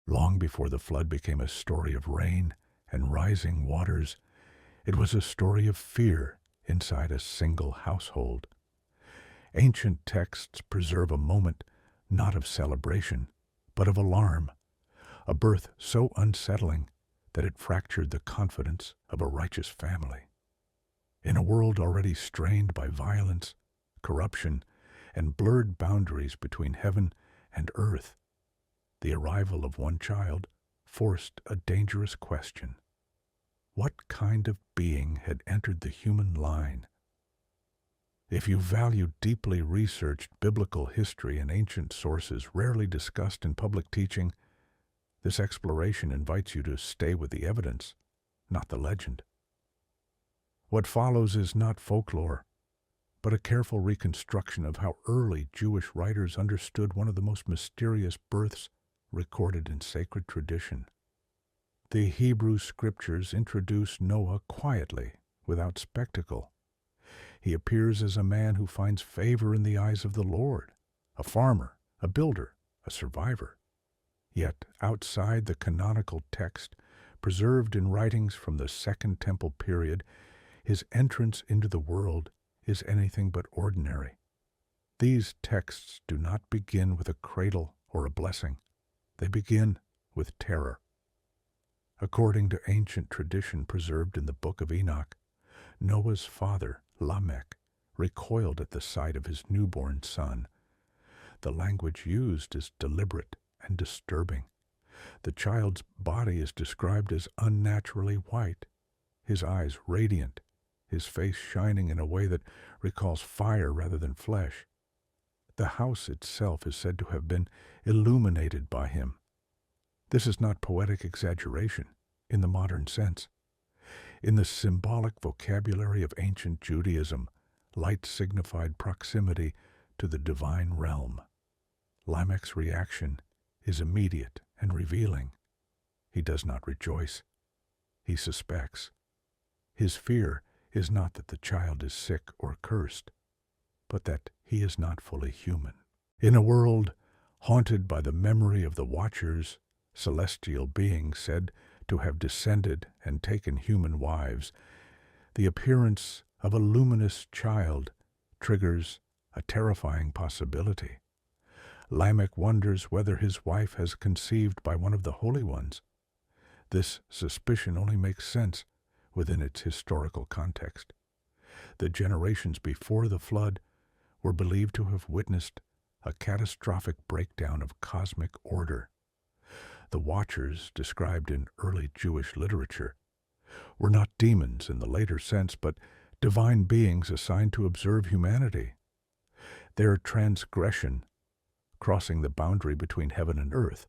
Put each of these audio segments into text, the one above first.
Long before the flood became a story of rain and rising waters, it was a story of fear inside a single household. Ancient texts preserve a moment not of celebration, but of alarm, a birth so unsettling that it fractured the confidence of a righteous family. In a world already strained by violence, corruption, and blurred boundaries between heaven and earth, the arrival of one child forced a dangerous question. What kind of being had entered the human line? If you value deeply researched biblical history and ancient sources rarely discussed in public teaching, this exploration invites you to stay with the evidence, not the legend. What follows is not folklore, but a careful reconstruction of how early Jewish writers understood one of the most mysterious births recorded in sacred tradition. The Hebrew scriptures introduce Noah quietly, without spectacle. He appears as a man who finds favor in the eyes of the Lord, a farmer, a builder, a survivor. Yet outside the canonical text, preserved in writings from the Second Temple period, his entrance into the world is anything but ordinary. These texts do not begin with a cradle or a blessing. They begin with terror. According to ancient tradition preserved in the Book of Enoch, Noah's father, Lamech, recoiled at the sight of his newborn son. The language used is deliberate and disturbing. The child's body is described as unnaturally white, his eyes radiant, his face shining in a way that recalls fire rather than flesh. The house itself is said to have been illuminated by him. This is not poetic exaggeration in the modern sense. In the symbolic vocabulary of ancient Judaism, light signified proximity to the divine realm. Lamech's reaction is immediate and revealing. He does not rejoice. He suspects. His fear is not that the child is sick or cursed, but that he is not fully human. In a world haunted by the memory of the Watchers, celestial beings said to have descended and taken human wives, the appearance of a luminous child triggers a terrifying possibility. Lamech wonders whether his wife has conceived by one of the holy ones. This suspicion only makes sense within its historical context. The generations before the flood were believed to have witnessed a catastrophic breakdown of cosmic order. The Watchers, described in early Jewish literature, were not demons in the later sense, but divine beings assigned to observe humanity. Their transgression, crossing the boundary between heaven and earth,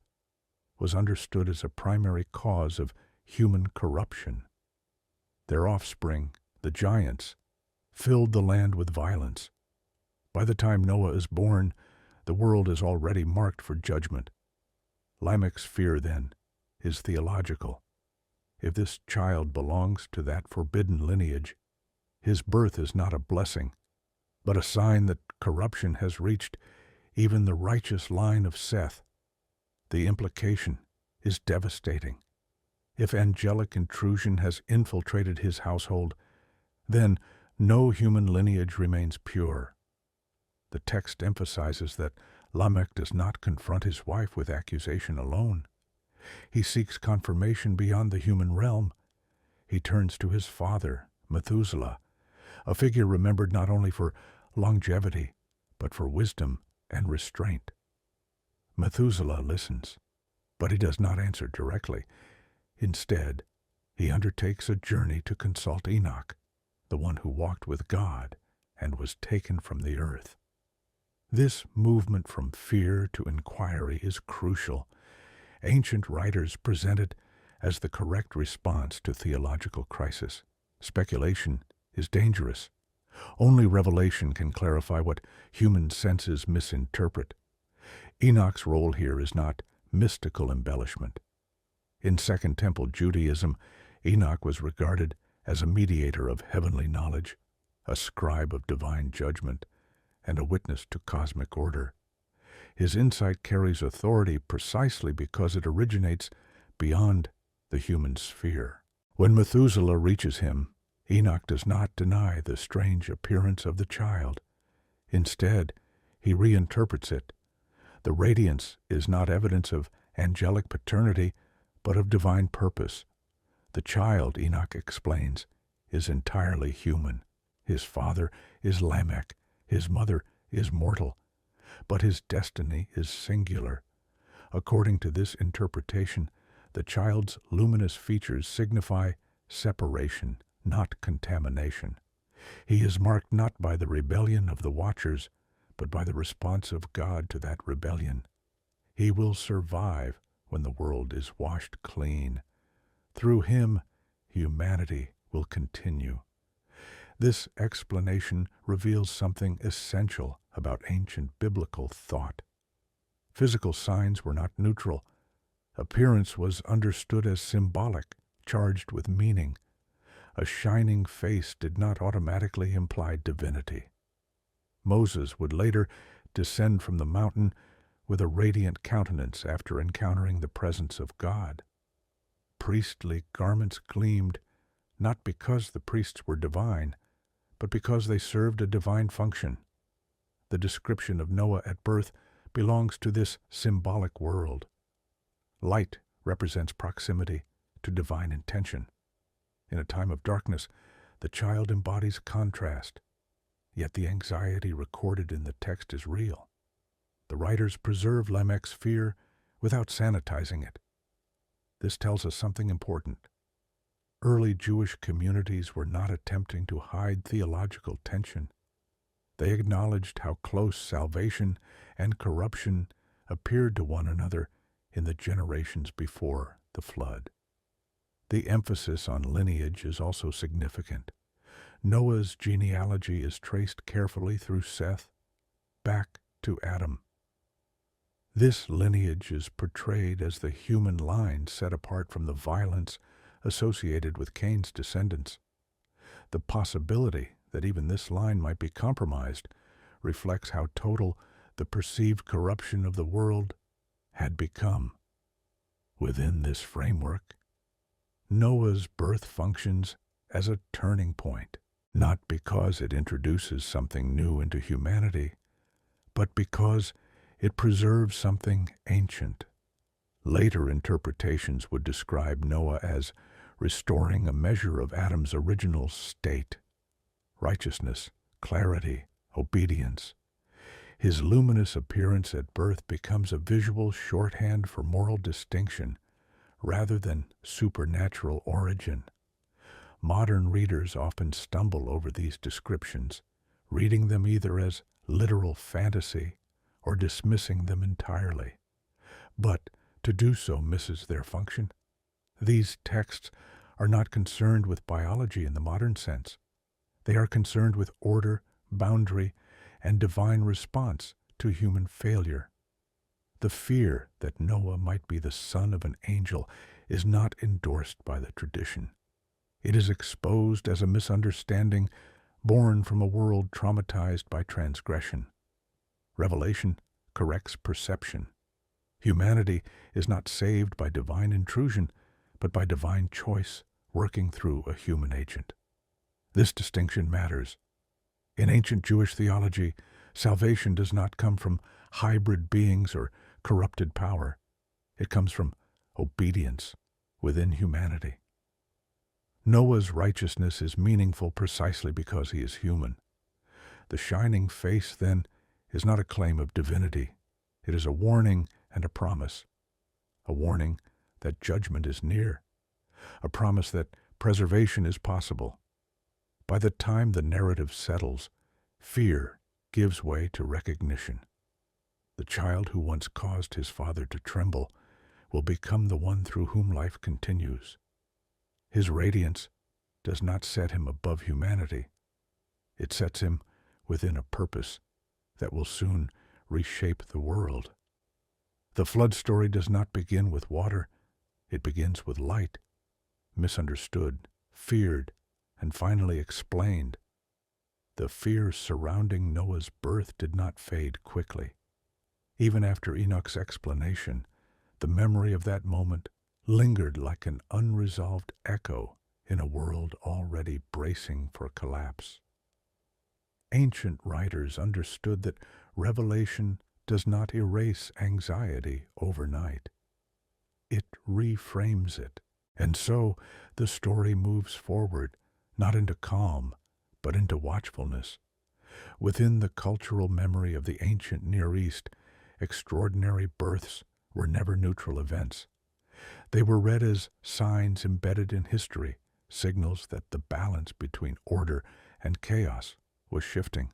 was understood as a primary cause of human corruption. Their offspring, the giants, filled the land with violence. By the time Noah is born, the world is already marked for judgment. Lamech's fear, then, is theological. If this child belongs to that forbidden lineage, his birth is not a blessing, but a sign that corruption has reached even the righteous line of Seth. The implication is devastating. If angelic intrusion has infiltrated his household, then no human lineage remains pure. The text emphasizes that Lamech does not confront his wife with accusation alone. He seeks confirmation beyond the human realm. He turns to his father, Methuselah, a figure remembered not only for longevity, but for wisdom and restraint. Methuselah listens, but he does not answer directly. Instead, he undertakes a journey to consult Enoch, the one who walked with God and was taken from the earth. This movement from fear to inquiry is crucial. Ancient writers present it as the correct response to theological crisis. Speculation is dangerous. Only revelation can clarify what human senses misinterpret. Enoch's role here is not mystical embellishment. In Second Temple Judaism, Enoch was regarded as a mediator of heavenly knowledge, a scribe of divine judgment, and a witness to cosmic order. His insight carries authority precisely because it originates beyond the human sphere. When Methuselah reaches him, Enoch does not deny the strange appearance of the child. Instead, he reinterprets it. The radiance is not evidence of angelic paternity, but of divine purpose. The child, Enoch explains, is entirely human. His father is Lamech, his mother is mortal, but his destiny is singular. According to this interpretation, the child's luminous features signify separation, not contamination. He is marked not by the rebellion of the watchers, but by the response of God to that rebellion. He will survive when the world is washed clean. Through him, humanity will continue. This explanation reveals something essential about ancient biblical thought. Physical signs were not neutral. Appearance was understood as symbolic, charged with meaning. A shining face did not automatically imply divinity. Moses would later descend from the mountain with a radiant countenance after encountering the presence of God. Priestly garments gleamed, not because the priests were divine, but because they served a divine function. The description of Noah at birth belongs to this symbolic world. Light represents proximity to divine intention. In a time of darkness, the child embodies contrast, yet the anxiety recorded in the text is real. The writers preserve Lamech's fear without sanitizing it. This tells us something important. Early Jewish communities were not attempting to hide theological tension. They acknowledged how close salvation and corruption appeared to one another in the generations before the flood. The emphasis on lineage is also significant. Noah's genealogy is traced carefully through Seth, back to Adam. This lineage is portrayed as the human line set apart from the violence associated with Cain's descendants. The possibility that even this line might be compromised reflects how total the perceived corruption of the world had become. Within this framework, Noah's birth functions as a turning point, not because it introduces something new into humanity, but because it preserves something ancient. Later interpretations would describe Noah as restoring a measure of Adam's original state: righteousness, clarity, obedience. His luminous appearance at birth becomes a visual shorthand for moral distinction rather than supernatural origin. Modern readers often stumble over these descriptions, reading them either as literal fantasy or dismissing them entirely. But to do so misses their function. These texts are not concerned with biology in the modern sense. They are concerned with order, boundary, and divine response to human failure. The fear that Noah might be the son of an angel is not endorsed by the tradition. It is exposed as a misunderstanding born from a world traumatized by transgression. Revelation corrects perception. Humanity is not saved by divine intrusion, but by divine choice working through a human agent. This distinction matters. In ancient Jewish theology, salvation does not come from hybrid beings or corrupted power. It comes from obedience within humanity. Noah's righteousness is meaningful precisely because he is human. The shining face, then, is not a claim of divinity. It is a warning and a promise. A warning that judgment is near. A promise that preservation is possible. By the time the narrative settles, fear gives way to recognition. The child who once caused his father to tremble will become the one through whom life continues. His radiance does not set him above humanity. It sets him within a purpose that will soon reshape the world. The flood story does not begin with water. It begins with light, misunderstood, feared, and finally explained. The fear surrounding Noah's birth did not fade quickly. Even after Enoch's explanation, the memory of that moment lingered like an unresolved echo in a world already bracing for collapse. Ancient writers understood that revelation does not erase anxiety overnight. It reframes it, and so the story moves forward, not into calm, but into watchfulness. Within the cultural memory of the ancient Near East, extraordinary births were never neutral events. They were read as signs embedded in history, signals that the balance between order and chaos was shifting.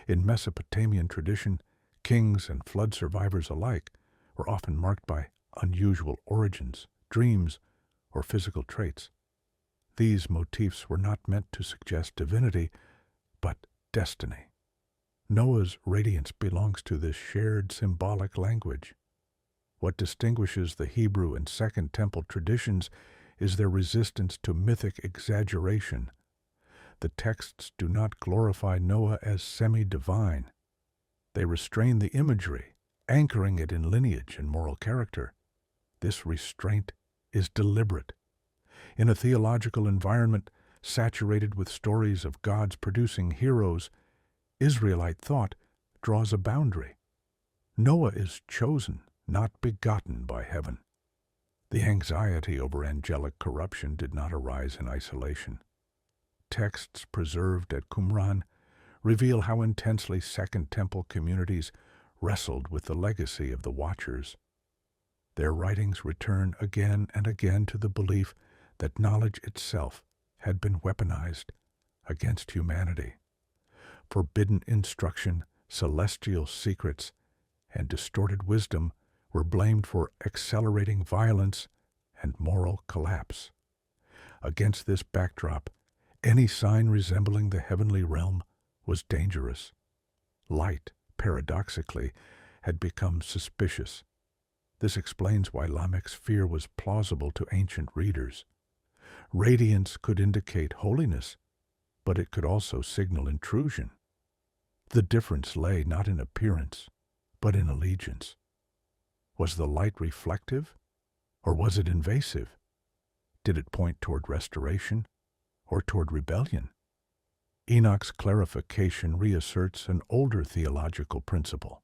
In Mesopotamian tradition, kings and flood survivors alike were often marked by unusual origins, dreams, or physical traits. These motifs were not meant to suggest divinity, but destiny. Noah's radiance belongs to this shared symbolic language. What distinguishes the Hebrew and Second Temple traditions is their resistance to mythic exaggeration. The texts do not glorify Noah as semi-divine. They restrain the imagery, anchoring it in lineage and moral character. This restraint is deliberate. In a theological environment saturated with stories of God's producing heroes, Israelite thought draws a boundary. Noah is chosen, not begotten by heaven. The anxiety over angelic corruption did not arise in isolation. Texts preserved at Qumran reveal how intensely Second Temple communities wrestled with the legacy of the Watchers. Their writings return again and again to the belief that knowledge itself had been weaponized against humanity. Forbidden instruction, celestial secrets, and distorted wisdom were blamed for accelerating violence and moral collapse. Against this backdrop, any sign resembling the heavenly realm was dangerous. Light, paradoxically, had become suspicious. This explains why Lamech's fear was plausible to ancient readers. Radiance could indicate holiness, but it could also signal intrusion. The difference lay not in appearance, but in allegiance. Was the light reflective, or was it invasive? Did it point toward restoration, or toward rebellion? Enoch's clarification reasserts an older theological principle.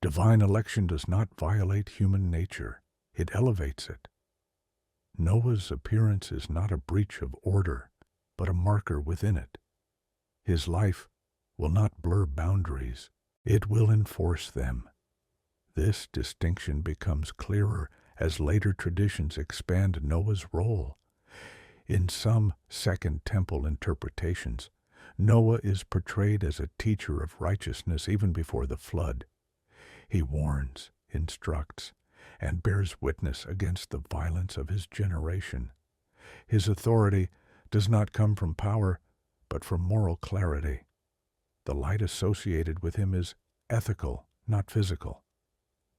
Divine election does not violate human nature, it elevates it. Noah's appearance is not a breach of order, but a marker within it. His life will not blur boundaries, it will enforce them. This distinction becomes clearer as later traditions expand Noah's role. In some Second Temple interpretations, Noah is portrayed as a teacher of righteousness even before the flood. He warns, instructs, and bears witness against the violence of his generation. His authority does not come from power, but from moral clarity. The light associated with him is ethical, not physical.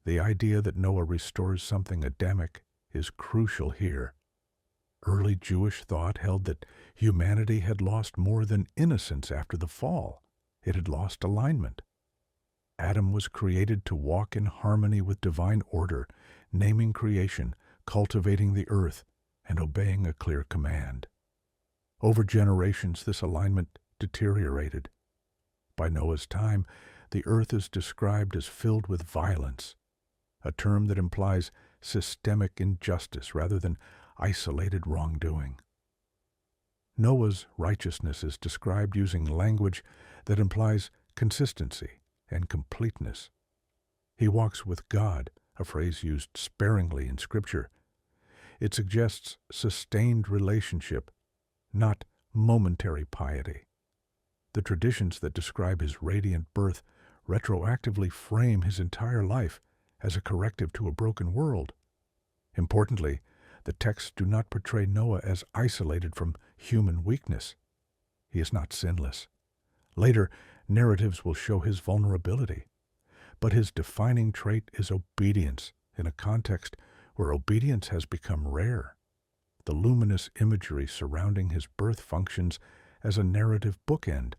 The idea that Noah restores something Adamic is crucial here. Early Jewish thought held that humanity had lost more than innocence after the fall. It had lost alignment. Adam was created to walk in harmony with divine order, naming creation, cultivating the earth, and obeying a clear command. Over generations, this alignment deteriorated. By Noah's time, the earth is described as filled with violence, a term that implies systemic injustice rather than isolated wrongdoing. Noah's righteousness is described using language that implies consistency and completeness. He walks with God, a phrase used sparingly in Scripture. It suggests sustained relationship, not momentary piety. The traditions that describe his radiant birth retroactively frame his entire life as a corrective to a broken world. Importantly, the texts do not portray Noah as isolated from human weakness. He is not sinless. Later, narratives will show his vulnerability. But his defining trait is obedience, in a context where obedience has become rare. The luminous imagery surrounding his birth functions as a narrative bookend.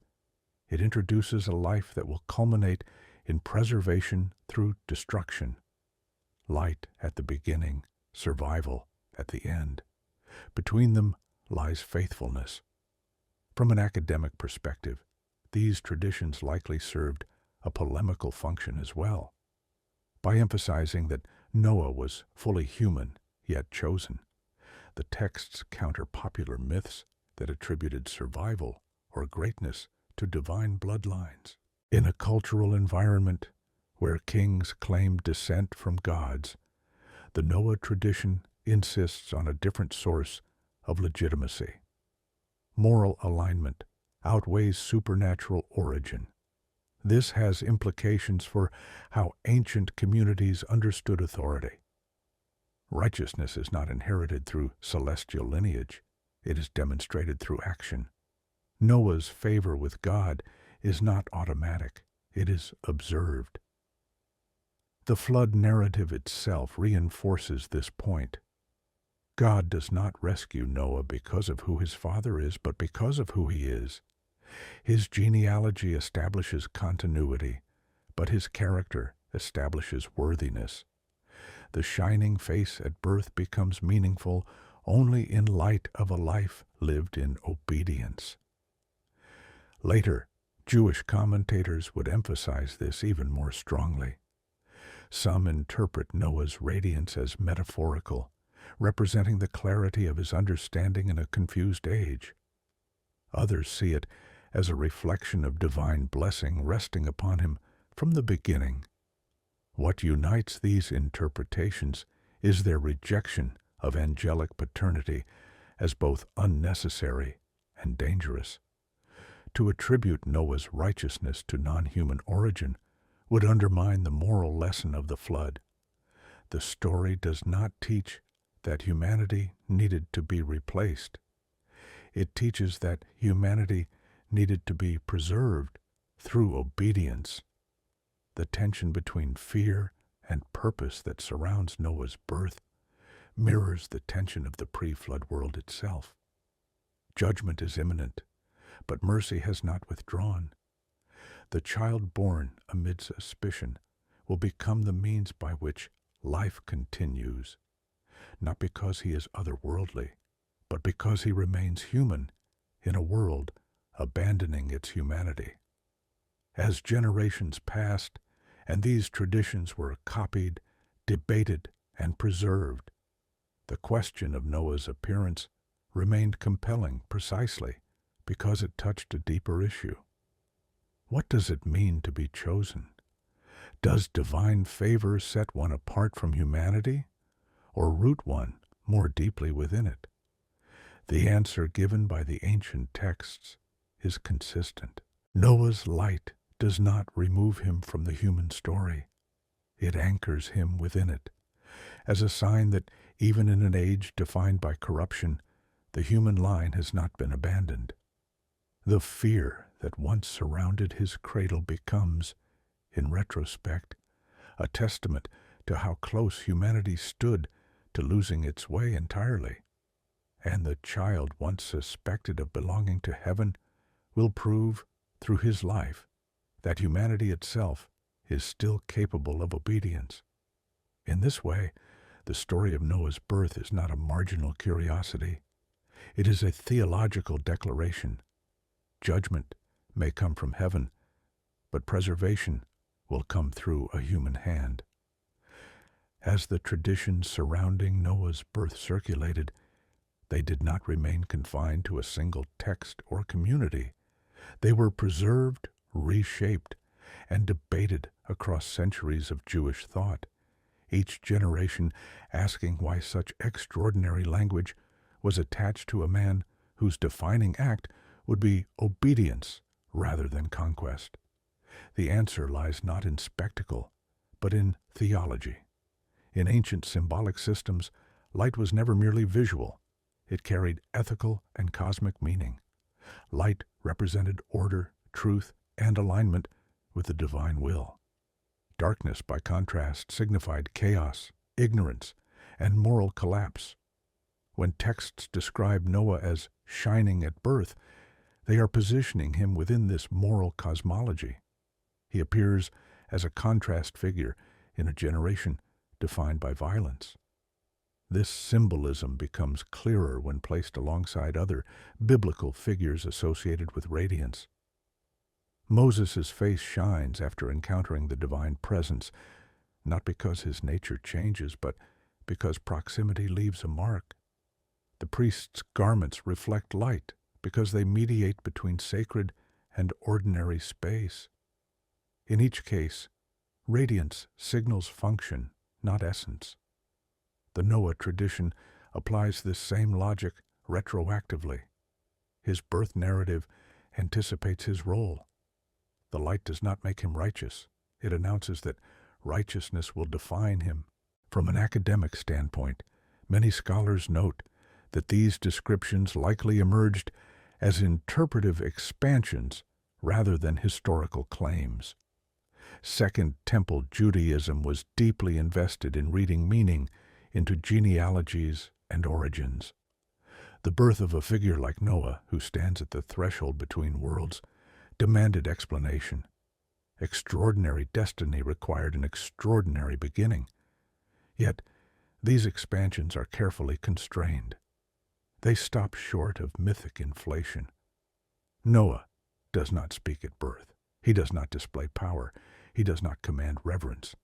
It introduces a life that will culminate in preservation through destruction, light at the beginning, survival at the end. Between them lies faithfulness. From an academic perspective, these traditions likely served a polemical function as well, by emphasizing that Noah was fully human, yet chosen. The texts counter popular myths that attributed survival or greatness to divine bloodlines. In a cultural environment where kings claimed descent from gods, the Noah tradition insists on a different source of legitimacy. Moral alignment outweighs supernatural origin. This has implications for how ancient communities understood authority. Righteousness is not inherited through celestial lineage. It is demonstrated through action. Noah's favor with God is not automatic. It is observed. The flood narrative itself reinforces this point. God does not rescue Noah because of who his father is, but because of who he is. His genealogy establishes continuity, but his character establishes worthiness. The shining face at birth becomes meaningful only in light of a life lived in obedience. Later, Jewish commentators would emphasize this even more strongly. Some interpret Noah's radiance as metaphorical, representing the clarity of his understanding in a confused age. Others see it as a reflection of divine blessing resting upon him from the beginning. What unites these interpretations is their rejection of angelic paternity as both unnecessary and dangerous. To attribute Noah's righteousness to non-human origin would undermine the moral lesson of the flood. The story does not teach that humanity needed to be replaced. It teaches that humanity needed to be preserved through obedience. The tension between fear and purpose that surrounds Noah's birth mirrors the tension of the pre-flood world itself. Judgment is imminent, but mercy has not withdrawn. The child born amid suspicion will become the means by which life continues, not because he is otherworldly, but because he remains human in a world abandoning its humanity. As generations passed, and these traditions were copied, debated, and preserved, the question of Noah's appearance remained compelling precisely because it touched a deeper issue. What does it mean to be chosen? Does divine favor set one apart from humanity, or root one more deeply within it? The answer given by the ancient texts is consistent. Noah's light does not remove him from the human story. It anchors him within it, as a sign that even in an age defined by corruption, the human line has not been abandoned. The fear that once surrounded his cradle becomes, in retrospect, a testament to how close humanity stood to losing its way entirely. And the child once suspected of belonging to heaven will prove, through his life, that humanity itself is still capable of obedience. In this way, the story of Noah's birth is not a marginal curiosity. It is a theological declaration. Judgment may come from heaven, but preservation will come through a human hand. As the traditions surrounding Noah's birth circulated, they did not remain confined to a single text or community. They were preserved, reshaped, and debated across centuries of Jewish thought, each generation asking why such extraordinary language was attached to a man whose defining act would be obedience rather than conquest. The answer lies not in spectacle, but in theology. In ancient symbolic systems, light was never merely visual. It carried ethical and cosmic meaning. Light represented order, truth, and alignment with the divine will. Darkness, by contrast, signified chaos, ignorance, and moral collapse. When texts describe Noah as shining at birth, they are positioning him within this moral cosmology. He appears as a contrast figure in a generation defined by violence. This symbolism becomes clearer when placed alongside other biblical figures associated with radiance. Moses' face shines after encountering the divine presence, not because his nature changes, but because proximity leaves a mark. The priest's garments reflect light because they mediate between sacred and ordinary space. In each case, radiance signals function, not essence. The Noah tradition applies this same logic retroactively. His birth narrative anticipates his role. The light does not make him righteous. It announces that righteousness will define him. From an academic standpoint, many scholars note that these descriptions likely emerged as interpretive expansions rather than historical claims. Second Temple Judaism was deeply invested in reading meaning into genealogies and origins. The birth of a figure like Noah, who stands at the threshold between worlds, demanded explanation. Extraordinary destiny required an extraordinary beginning. Yet, these expansions are carefully constrained. They stop short of mythic inflation. Noah does not speak at birth. He does not display power. He does not command reverence.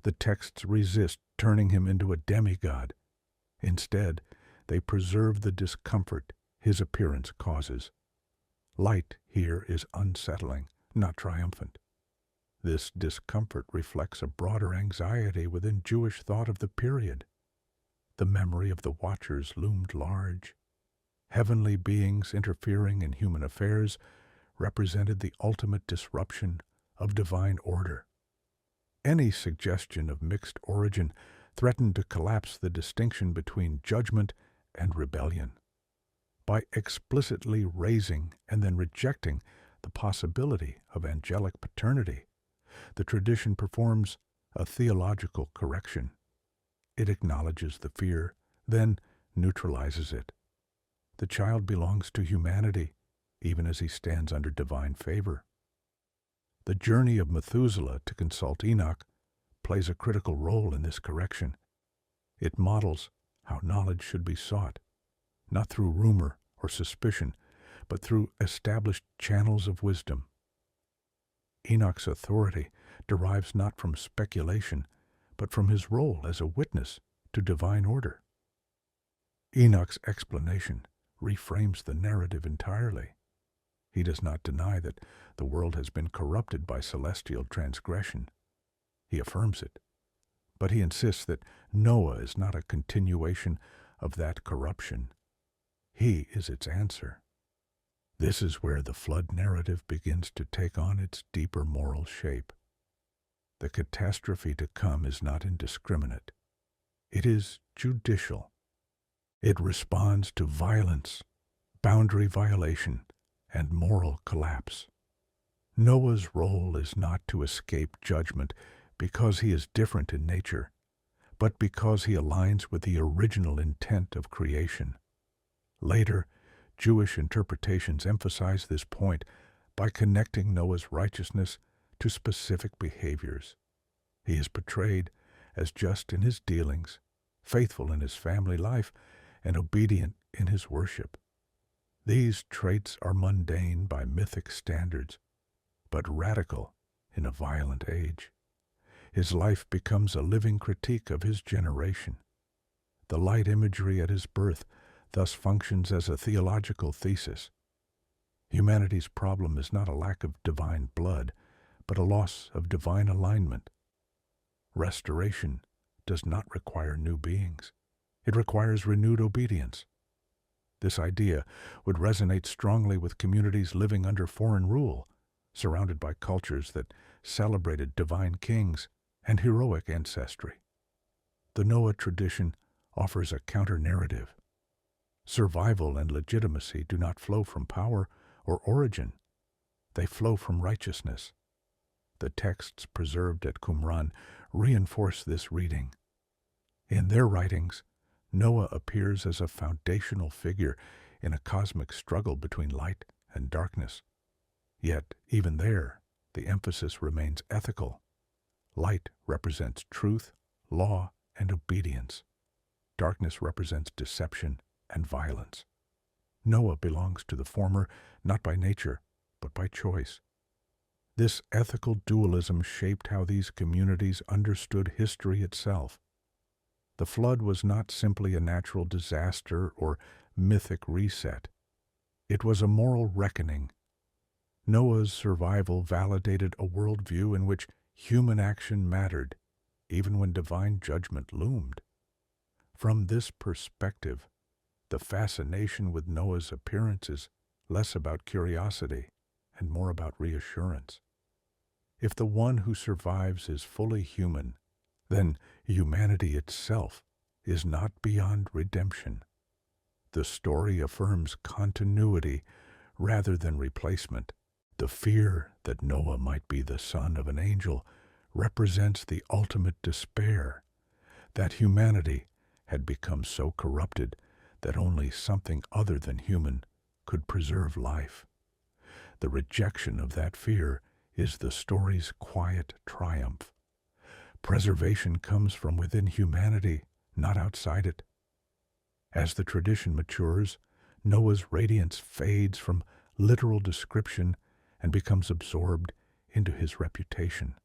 The texts resist turning him into a demigod. Instead, they preserve the discomfort his appearance causes. Light here is unsettling, not triumphant. This discomfort reflects a broader anxiety within Jewish thought of the period. The memory of the Watchers loomed large. Heavenly beings interfering in human affairs represented the ultimate disruption of divine order. Any suggestion of mixed origin threatened to collapse the distinction between judgment and rebellion. By explicitly raising and then rejecting the possibility of angelic paternity, the tradition performs a theological correction. It acknowledges the fear, then neutralizes it. The child belongs to humanity, even as he stands under divine favor. The journey of Methuselah to consult Enoch plays a critical role in this correction. It models how knowledge should be sought, not through rumor or suspicion, but through established channels of wisdom. Enoch's authority derives not from speculation, but from his role as a witness to divine order. Enoch's explanation reframes the narrative entirely. He does not deny that the world has been corrupted by celestial transgression. He affirms it, but he insists that Noah is not a continuation of that corruption. He is its answer. This is where the flood narrative begins to take on its deeper moral shape. The catastrophe to come is not indiscriminate. It is judicial. It responds to violence, boundary violation, and moral collapse. Noah's role is not to escape judgment because he is different in nature, but because he aligns with the original intent of creation. Later, Jewish interpretations emphasize this point by connecting Noah's righteousness to specific behaviors. He is portrayed as just in his dealings, faithful in his family life, and obedient in his worship. These traits are mundane by mythic standards, but radical in a violent age. His life becomes a living critique of his generation. The light imagery at his birth thus functions as a theological thesis. Humanity's problem is not a lack of divine blood, but a loss of divine alignment. Restoration does not require new beings. It requires renewed obedience. This idea would resonate strongly with communities living under foreign rule, surrounded by cultures that celebrated divine kings and heroic ancestry. The Noah tradition offers a counter-narrative. Survival and legitimacy do not flow from power or origin. They flow from righteousness. The texts preserved at Qumran reinforce this reading. In their writings, Noah appears as a foundational figure in a cosmic struggle between light and darkness. Yet, even there, the emphasis remains ethical, Light represents truth, law, and obedience. Darkness represents deception and violence. Noah belongs to the former, not by nature, but by choice. This ethical dualism shaped how these communities understood history itself. The flood was not simply a natural disaster or mythic reset. It was a moral reckoning. Noah's survival validated a worldview in which human action mattered, even when divine judgment loomed. From this perspective, the fascination with Noah's appearance is less about curiosity and more about reassurance. If the one who survives is fully human, then humanity itself is not beyond redemption. The story affirms continuity rather than replacement. The fear that Noah might be the son of an angel represents the ultimate despair, that humanity had become so corrupted that only something other than human could preserve life. The rejection of that fear is the story's quiet triumph. Preservation comes from within humanity, not outside it. As the tradition matures, Noah's radiance fades from literal description and becomes absorbed into his reputation.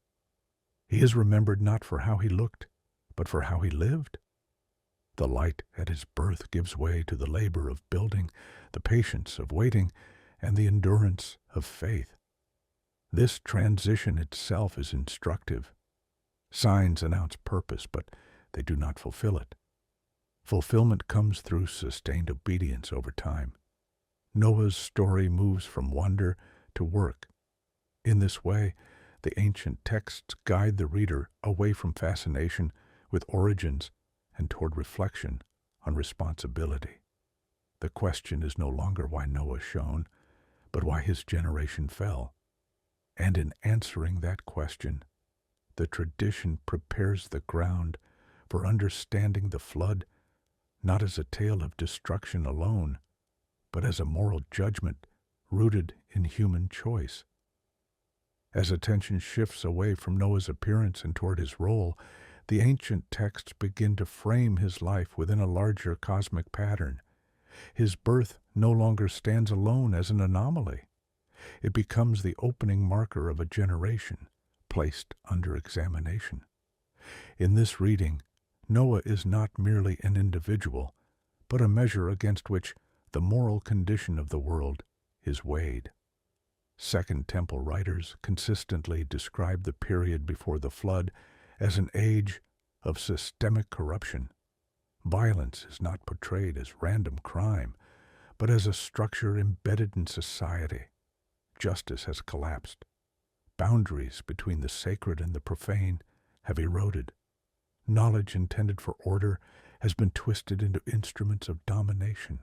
He is remembered not for how he looked, but for how he lived. The light at his birth gives way to the labor of building, the patience of waiting, and the endurance of faith. This transition itself is instructive. Signs announce purpose, but they do not fulfill it. Fulfillment comes through sustained obedience over time. Noah's story moves from wonder to work. In this way, the ancient texts guide the reader away from fascination with origins and toward reflection on responsibility. The question is no longer why Noah shone, but why his generation fell. And in answering that question, the tradition prepares the ground for understanding the flood not as a tale of destruction alone, but as a moral judgment rooted in human choice. As attention shifts away from Noah's appearance and toward his role, the ancient texts begin to frame his life within a larger cosmic pattern. His birth no longer stands alone as an anomaly. It becomes the opening marker of a generation placed under examination. In this reading, Noah is not merely an individual, but a measure against which the moral condition of the world is weighed. Second Temple writers consistently describe the period before the flood as an age of systemic corruption. Violence is not portrayed as random crime, but as a structure embedded in society. Justice has collapsed. Boundaries between the sacred and the profane have eroded. Knowledge intended for order has been twisted into instruments of domination.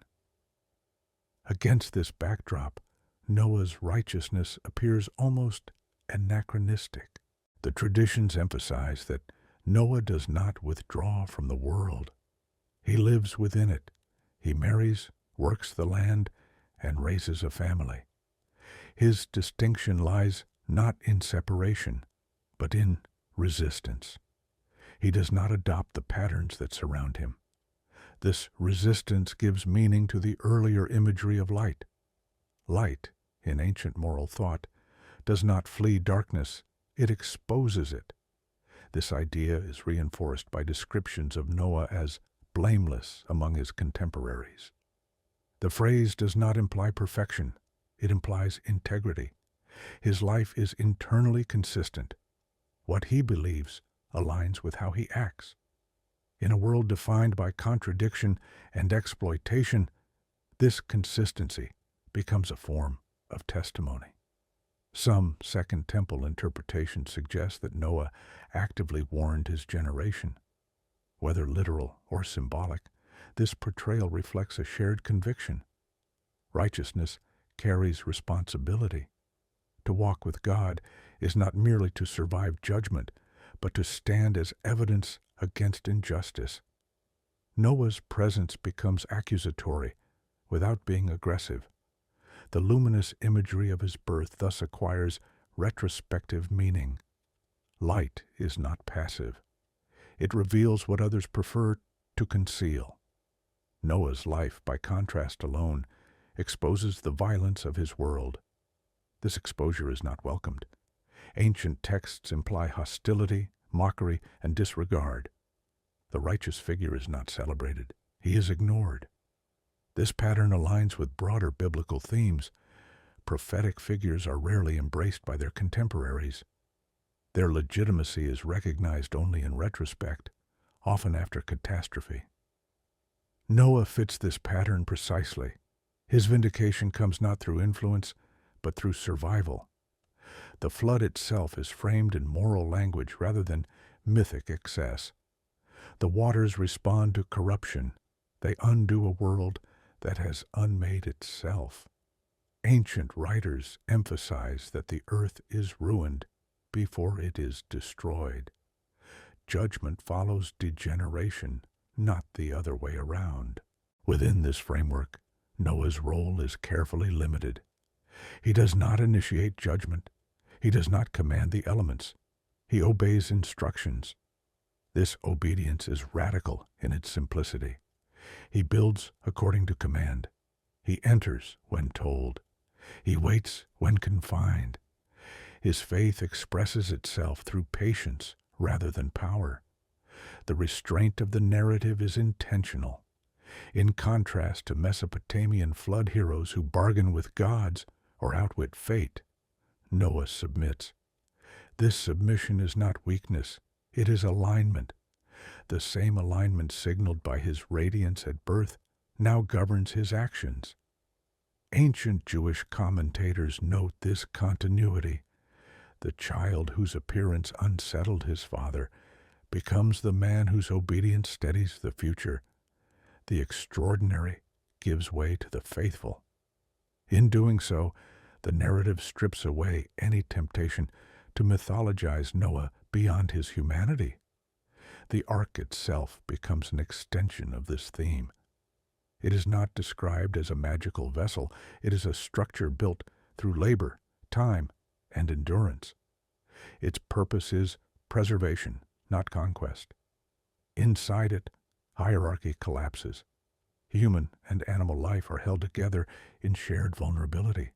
Against this backdrop, Noah's righteousness appears almost anachronistic. The traditions emphasize that Noah does not withdraw from the world. He lives within it. He marries, works the land, and raises a family. His distinction lies not in separation, but in resistance. He does not adopt the patterns that surround him. This resistance gives meaning to the earlier imagery of light. Light, in ancient moral thought, does not flee darkness, it exposes it. This idea is reinforced by descriptions of Noah as blameless among his contemporaries. The phrase does not imply perfection, it implies integrity. His life is internally consistent. What he believes aligns with how he acts. In a world defined by contradiction and exploitation, this consistency becomes a form of testimony. Some Second Temple interpretations suggest that Noah actively warned his generation. Whether literal or symbolic, this portrayal reflects a shared conviction. Righteousness carries responsibility. To walk with God is not merely to survive judgment, but to stand as evidence against injustice. Noah's presence becomes accusatory without being aggressive. The luminous imagery of his birth thus acquires retrospective meaning. Light is not passive. It reveals what others prefer to conceal. Noah's life, by contrast alone, exposes the violence of his world. This exposure is not welcomed. Ancient texts imply hostility, mockery, and disregard. The righteous figure is not celebrated. He is ignored. This pattern aligns with broader biblical themes. Prophetic figures are rarely embraced by their contemporaries. Their legitimacy is recognized only in retrospect, often after catastrophe. Noah fits this pattern precisely. His vindication comes not through influence, but through survival. The flood itself is framed in moral language rather than mythic excess. The waters respond to corruption. They undo a world that has unmade itself. Ancient writers emphasize that the earth is ruined before it is destroyed. Judgment follows degeneration, not the other way around. Within this framework, Noah's role is carefully limited. He does not initiate judgment. He does not command the elements. He obeys instructions. This obedience is radical in its simplicity. He builds according to command. He enters when told. He waits when confined. His faith expresses itself through patience rather than power. The restraint of the narrative is intentional. In contrast to Mesopotamian flood heroes who bargain with gods or outwit fate, Noah submits. This submission is not weakness, it is alignment. The same alignment signaled by his radiance at birth now governs his actions. Ancient Jewish commentators note this continuity. The child whose appearance unsettled his father becomes the man whose obedience steadies the future. The extraordinary gives way to the faithful. In doing so, the narrative strips away any temptation to mythologize Noah beyond his humanity. The ark itself becomes an extension of this theme. It is not described as a magical vessel. It is a structure built through labor, time, and endurance. Its purpose is preservation, not conquest. Inside it, hierarchy collapses. Human and animal life are held together in shared vulnerability.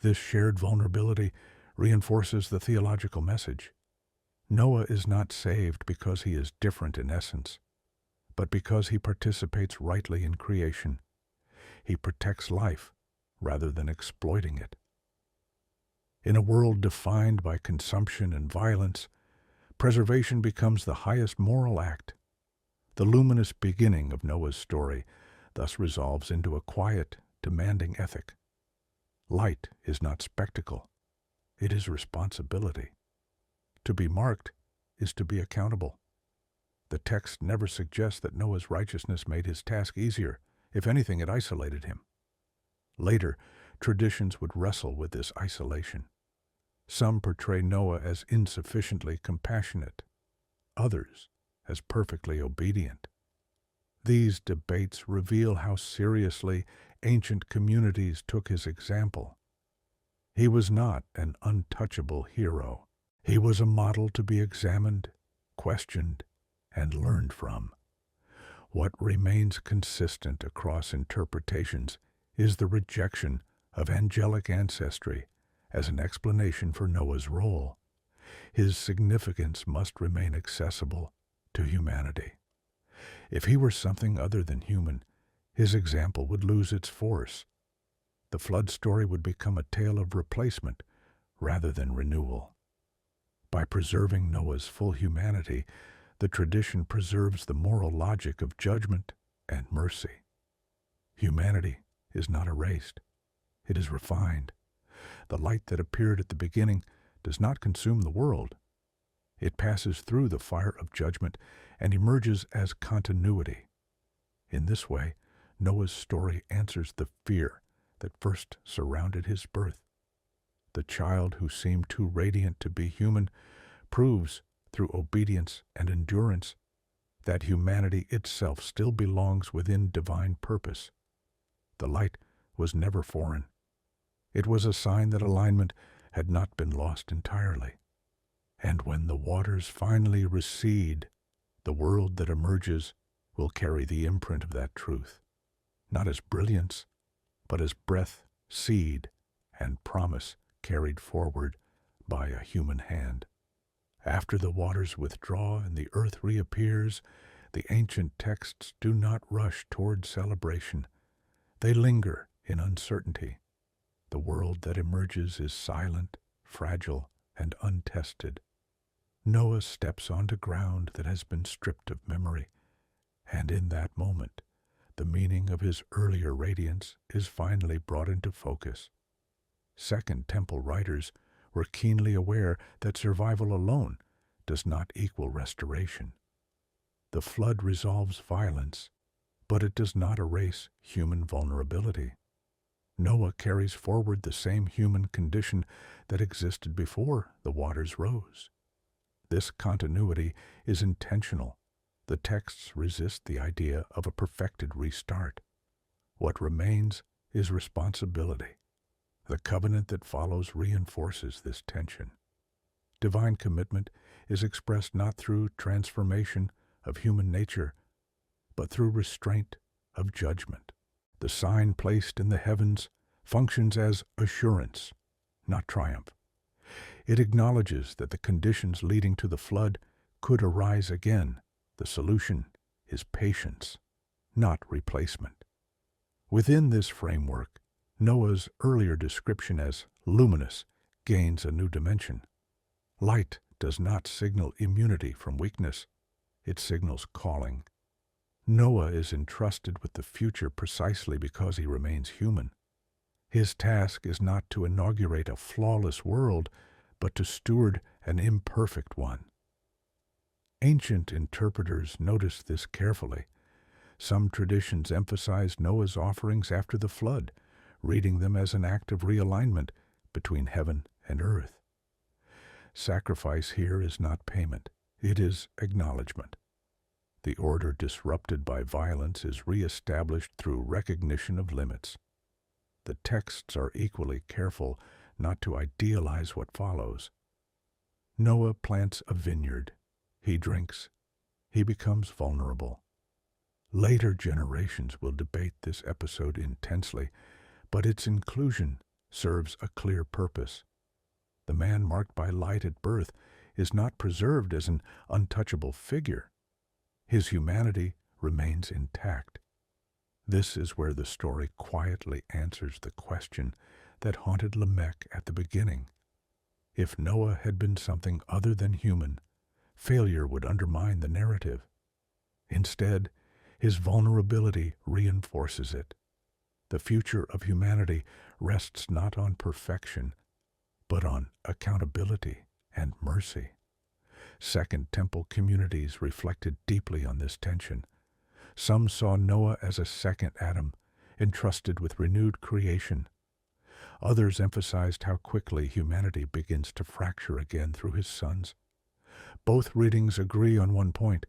This shared vulnerability reinforces the theological message. Noah is not saved because he is different in essence, but because he participates rightly in creation. He protects life rather than exploiting it. In a world defined by consumption and violence, preservation becomes the highest moral act. The luminous beginning of Noah's story thus resolves into a quiet, demanding ethic. Light is not spectacle. It is responsibility. To be marked is to be accountable. The text never suggests that Noah's righteousness made his task easier. If anything, it isolated him. Later, traditions would wrestle with this isolation. Some portray Noah as insufficiently compassionate, others as perfectly obedient. These debates reveal how seriously ancient communities took his example. He was not an untouchable hero. He was a model to be examined, questioned, and learned from. What remains consistent across interpretations is the rejection of angelic ancestry as an explanation for Noah's role. His significance must remain accessible to humanity. If he were something other than human, his example would lose its force. The flood story would become a tale of replacement rather than renewal. By preserving Noah's full humanity, the tradition preserves the moral logic of judgment and mercy. Humanity is not erased. It is refined. The light that appeared at the beginning does not consume the world. It passes through the fire of judgment and emerges as continuity. In this way, Noah's story answers the fear that first surrounded his birth. The child who seemed too radiant to be human proves, through obedience and endurance, that humanity itself still belongs within divine purpose. The light was never foreign. It was a sign that alignment had not been lost entirely. And when the waters finally recede, the world that emerges will carry the imprint of that truth, not as brilliance, but as breath, seed, and promise carried forward by a human hand. After the waters withdraw and the earth reappears, the ancient texts do not rush toward celebration. They linger in uncertainty. The world that emerges is silent, fragile, and untested. Noah steps onto ground that has been stripped of memory, and in that moment, the meaning of his earlier radiance is finally brought into focus. Second Temple writers were keenly aware that survival alone does not equal restoration. The flood resolves violence, but it does not erase human vulnerability. Noah carries forward the same human condition that existed before the waters rose. This continuity is intentional. The texts resist the idea of a perfected restart. What remains is responsibility. The covenant that follows reinforces this tension. Divine commitment is expressed not through transformation of human nature, but through restraint of judgment. The sign placed in the heavens functions as assurance, not triumph. It acknowledges that the conditions leading to the flood could arise again. The solution is patience, not replacement. Within this framework, Noah's earlier description as luminous gains a new dimension. Light does not signal immunity from weakness. It signals calling. Noah is entrusted with the future precisely because he remains human. His task is not to inaugurate a flawless world, but to steward an imperfect one. Ancient interpreters noticed this carefully. Some traditions emphasize Noah's offerings after the flood, reading them as an act of realignment between heaven and earth. Sacrifice here is not payment, it is acknowledgement. The order disrupted by violence is reestablished through recognition of limits. The texts are equally careful not to idealize what follows. Noah plants a vineyard. He drinks. He becomes vulnerable. Later generations will debate this episode intensely, but its inclusion serves a clear purpose. The man marked by light at birth is not preserved as an untouchable figure. His humanity remains intact. This is where the story quietly answers the question that haunted Lamech at the beginning. If Noah had been something other than human, failure would undermine the narrative. Instead, his vulnerability reinforces it. The future of humanity rests not on perfection, but on accountability and mercy. Second Temple communities reflected deeply on this tension. Some saw Noah as a second Adam, entrusted with renewed creation. Others emphasized how quickly humanity begins to fracture again through his sons. Both readings agree on one point: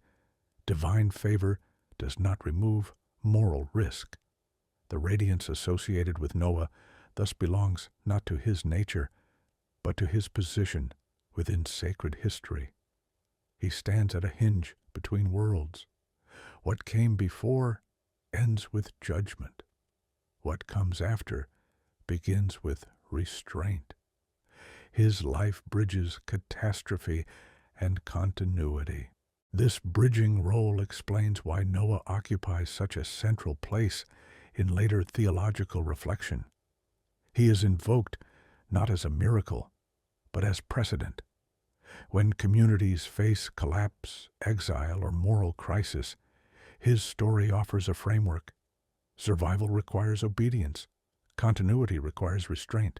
divine favor does not remove moral risk. The radiance associated with Noah thus belongs not to his nature, but to his position within sacred history. He stands at a hinge between worlds. What came before ends with judgment. What comes after begins with restraint. His life bridges catastrophe and continuity. This bridging role explains why Noah occupies such a central place in later theological reflection. He is invoked not as a miracle, but as precedent. When communities face collapse, exile, or moral crisis, his story offers a framework. Survival requires obedience. Continuity requires restraint.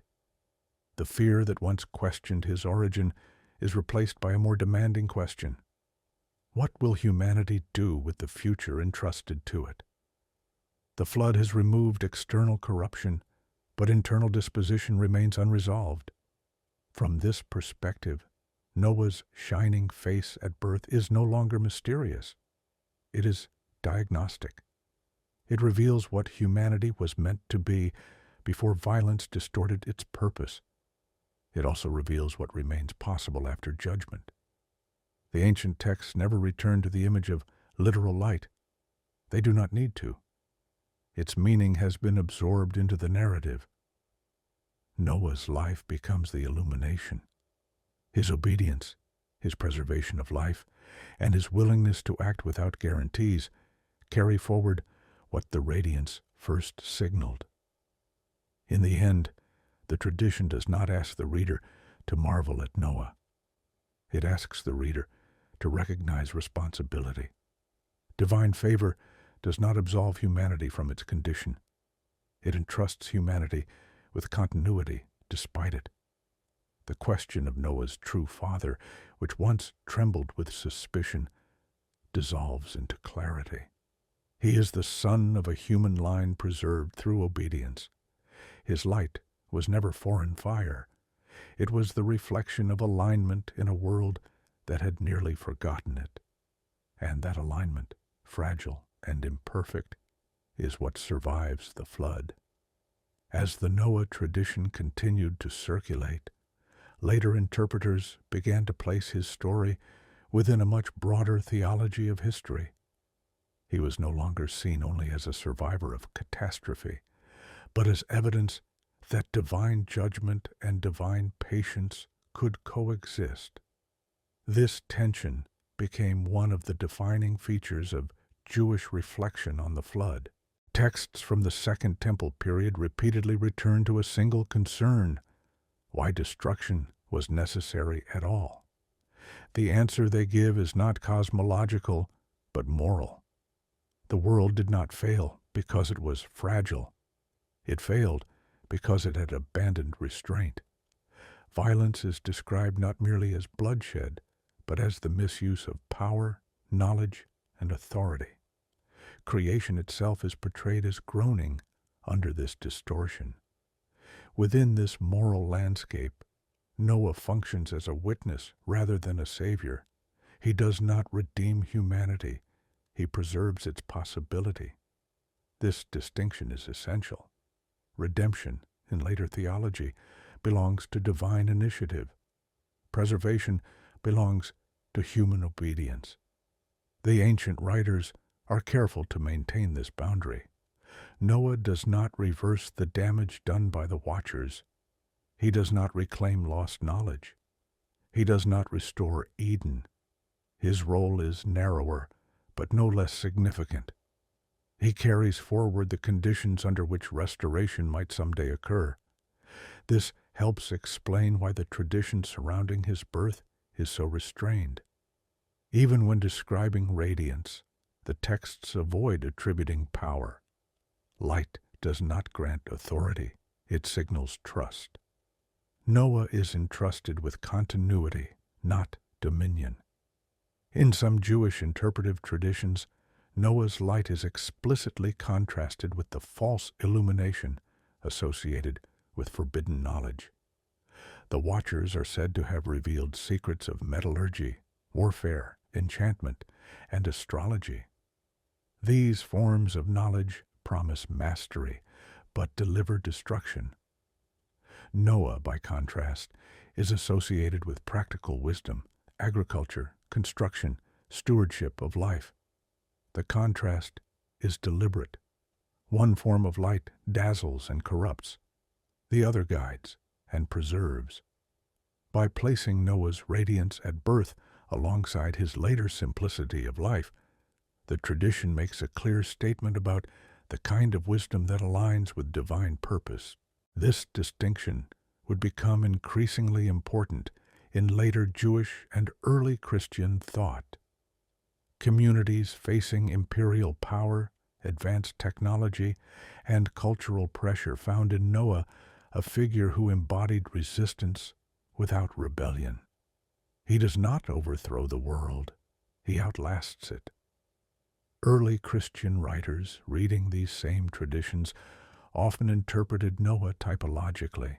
The fear that once questioned his origin is replaced by a more demanding question. What will humanity do with the future entrusted to it? The flood has removed external corruption, but internal disposition remains unresolved. From this perspective, Noah's shining face at birth is no longer mysterious. It is diagnostic. It reveals what humanity was meant to be before violence distorted its purpose. It also reveals what remains possible after judgment. The ancient texts never return to the image of literal light. They do not need to. Its meaning has been absorbed into the narrative. Noah's life becomes the illumination. His obedience, his preservation of life, and his willingness to act without guarantees carry forward what the radiance first signaled. In the end, the tradition does not ask the reader to marvel at Noah. It asks the reader to recognize responsibility. Divine favor does not absolve humanity from its condition. It entrusts humanity with continuity despite it. The question of Noah's true father, which once trembled with suspicion, dissolves into clarity. He is the son of a human line preserved through obedience. His light was never foreign fire. It was the reflection of alignment in a world that had nearly forgotten it. And that alignment, fragile and imperfect, is what survives the flood. As the Noah tradition continued to circulate, later interpreters began to place his story within a much broader theology of history. He was no longer seen only as a survivor of catastrophe, but as evidence that divine judgment and divine patience could coexist. This tension became one of the defining features of Jewish reflection on the flood. Texts from the Second Temple period repeatedly return to a single concern: why destruction was necessary at all. The answer they give is not cosmological, but moral. The world did not fail because it was fragile. It failed because it had abandoned restraint. Violence is described not merely as bloodshed, but as the misuse of power, knowledge, and authority. Creation itself is portrayed as groaning under this distortion. Within this moral landscape, Noah functions as a witness rather than a savior. He does not redeem humanity. He preserves its possibility. This distinction is essential. Redemption, in later theology, belongs to divine initiative. Preservation belongs to human obedience. The ancient writers are careful to maintain this boundary. Noah does not reverse the damage done by the watchers. He does not reclaim lost knowledge. He does not restore Eden. His role is narrower, but no less significant. He carries forward the conditions under which restoration might someday occur. This helps explain why the tradition surrounding his birth is so restrained. Even when describing radiance, the texts avoid attributing power. Light does not grant authority, it signals trust. Noah is entrusted with continuity, not dominion. In some Jewish interpretive traditions, Noah's light is explicitly contrasted with the false illumination associated with forbidden knowledge. The watchers are said to have revealed secrets of metallurgy, warfare, enchantment, and astrology. These forms of knowledge promise mastery, but deliver destruction. Noah, by contrast, is associated with practical wisdom, agriculture, construction, stewardship of life. The contrast is deliberate. One form of light dazzles and corrupts. The other guides and preserves. By placing Noah's radiance at birth alongside his later simplicity of life, the tradition makes a clear statement about the kind of wisdom that aligns with divine purpose. This distinction would become increasingly important in later Jewish and early Christian thought. Communities facing imperial power, advanced technology, and cultural pressure found in Noah a figure who embodied resistance without rebellion. He does not overthrow the world, he outlasts it. Early Christian writers, reading these same traditions, often interpreted Noah typologically.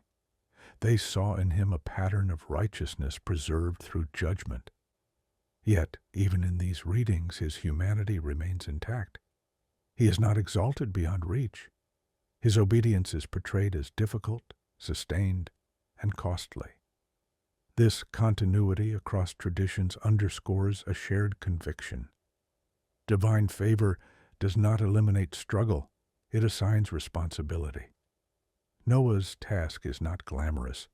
They saw in him a pattern of righteousness preserved through judgment. Yet, even in these readings, his humanity remains intact. He is not exalted beyond reach. His obedience is portrayed as difficult, sustained, and costly. This continuity across traditions underscores a shared conviction. Divine favor does not eliminate struggle, it assigns responsibility. Noah's task is not glamorous.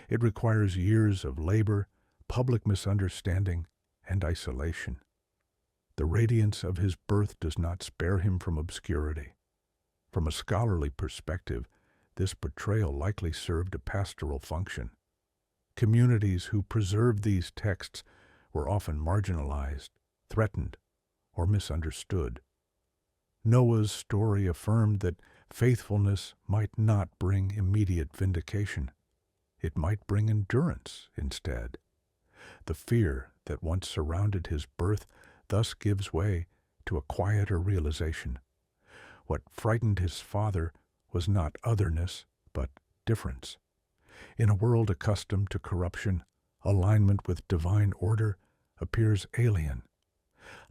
It requires years of labor, public misunderstanding, and isolation. The radiance of his birth does not spare him from obscurity. From a scholarly perspective, this portrayal likely served a pastoral function. Communities who preserved these texts were often marginalized, threatened, or misunderstood. Noah's story affirmed that faithfulness might not bring immediate vindication. It might bring endurance instead. The fear that once surrounded his birth thus gives way to a quieter realization. What frightened his father was not otherness, but difference. In a world accustomed to corruption, alignment with divine order appears alien.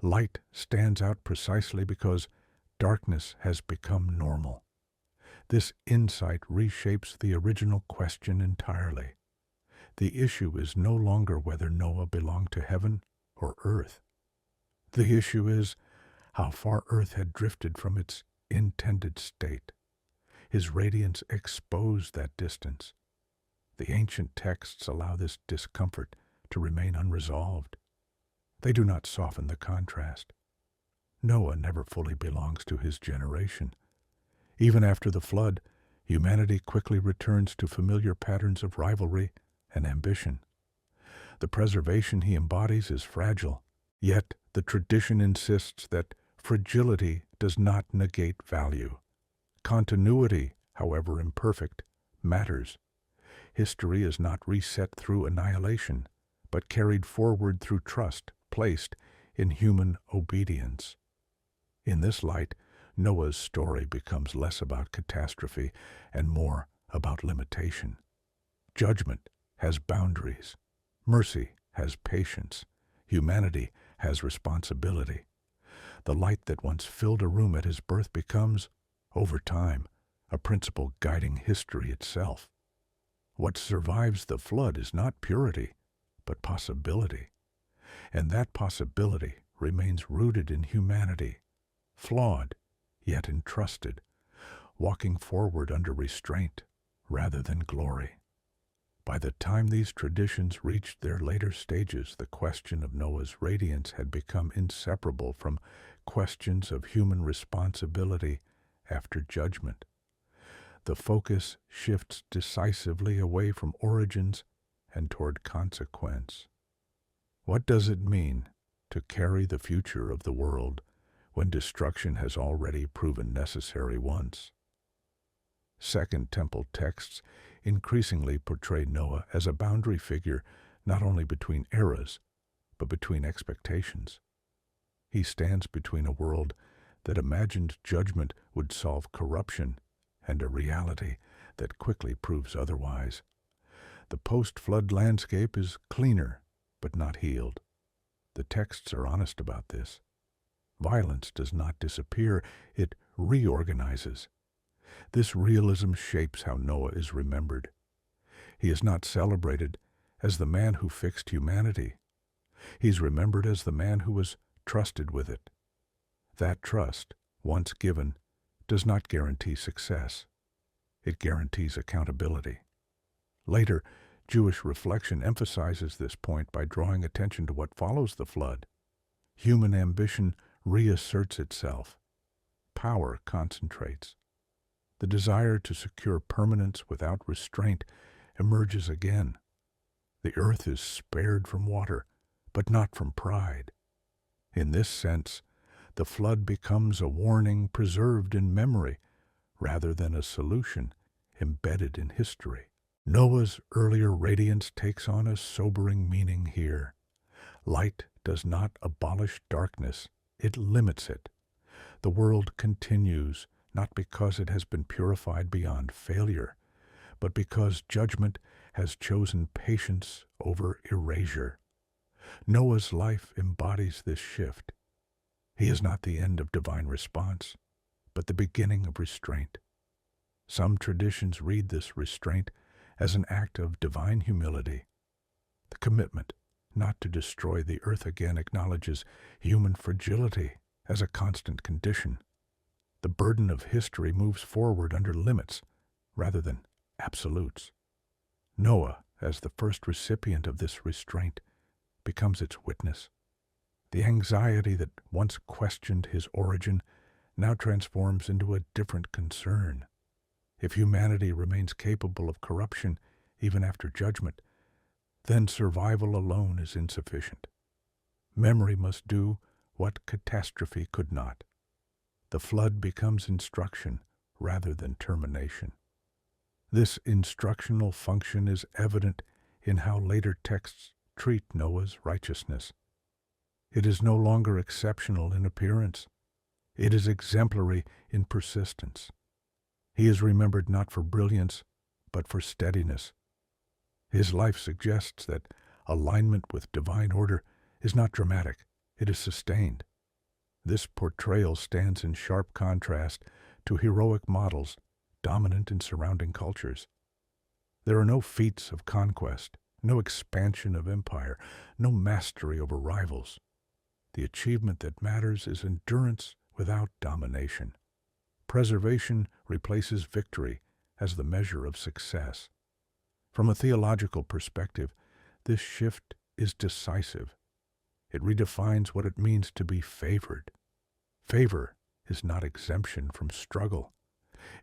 Light stands out precisely because darkness has become normal. This insight reshapes the original question entirely. The issue is no longer whether Noah belonged to heaven or earth. The issue is how far earth had drifted from its intended state. His radiance exposed that distance. The ancient texts allow this discomfort to remain unresolved. They do not soften the contrast. Noah never fully belongs to his generation. Even after the flood, humanity quickly returns to familiar patterns of rivalry and ambition. The preservation he embodies is fragile, yet the tradition insists that fragility does not negate value. Continuity, however imperfect, matters. History is not reset through annihilation, but carried forward through trust placed in human obedience. In this light, Noah's story becomes less about catastrophe and more about limitation. Judgment has boundaries. Mercy has patience. Humanity has responsibility. The light that once filled a room at his birth becomes, over time, a principle guiding history itself. What survives the flood is not purity, but possibility. And that possibility remains rooted in humanity, flawed, yet entrusted, walking forward under restraint rather than glory. By the time these traditions reached their later stages, the question of Noah's radiance had become inseparable from questions of human responsibility after judgment. The focus shifts decisively away from origins and toward consequence. What does it mean to carry the future of the world when destruction has already proven necessary once? Second Temple texts increasingly portray Noah as a boundary figure not only between eras, but between expectations. He stands between a world that imagined judgment would solve corruption and a reality that quickly proves otherwise. The post-flood landscape is cleaner, but not healed. The texts are honest about this. Violence does not disappear, it reorganizes. This realism shapes how Noah is remembered. He is not celebrated as the man who fixed humanity. He's remembered as the man who was trusted with it. That trust, once given, does not guarantee success. It guarantees accountability. Later, Jewish reflection emphasizes this point by drawing attention to what follows the flood. Human ambition reasserts itself. Power concentrates. The desire to secure permanence without restraint emerges again. The earth is spared from water, but not from pride. In this sense, the flood becomes a warning preserved in memory rather than a solution embedded in history. Noah's earlier radiance takes on a sobering meaning here. Light does not abolish darkness, it limits it. The world continues, not because it has been purified beyond failure, but because judgment has chosen patience over erasure. Noah's life embodies this shift. He is not the end of divine response, but the beginning of restraint. Some traditions read this restraint as an act of divine humility. The commitment not to destroy the earth again acknowledges human fragility as a constant condition. The burden of history moves forward under limits rather than absolutes. Noah, as the first recipient of this restraint, becomes its witness. The anxiety that once questioned his origin now transforms into a different concern. If humanity remains capable of corruption even after judgment, then survival alone is insufficient. Memory must do what catastrophe could not. The flood becomes instruction rather than termination. This instructional function is evident in how later texts treat Noah's righteousness. It is no longer exceptional in appearance. It is exemplary in persistence. He is remembered not for brilliance, but for steadiness. His life suggests that alignment with divine order is not dramatic, it is sustained. This portrayal stands in sharp contrast to heroic models dominant in surrounding cultures. There are no feats of conquest, no expansion of empire, no mastery over rivals. The achievement that matters is endurance without domination. Preservation replaces victory as the measure of success. From a theological perspective, this shift is decisive. It redefines what it means to be favored. Favor is not exemption from struggle.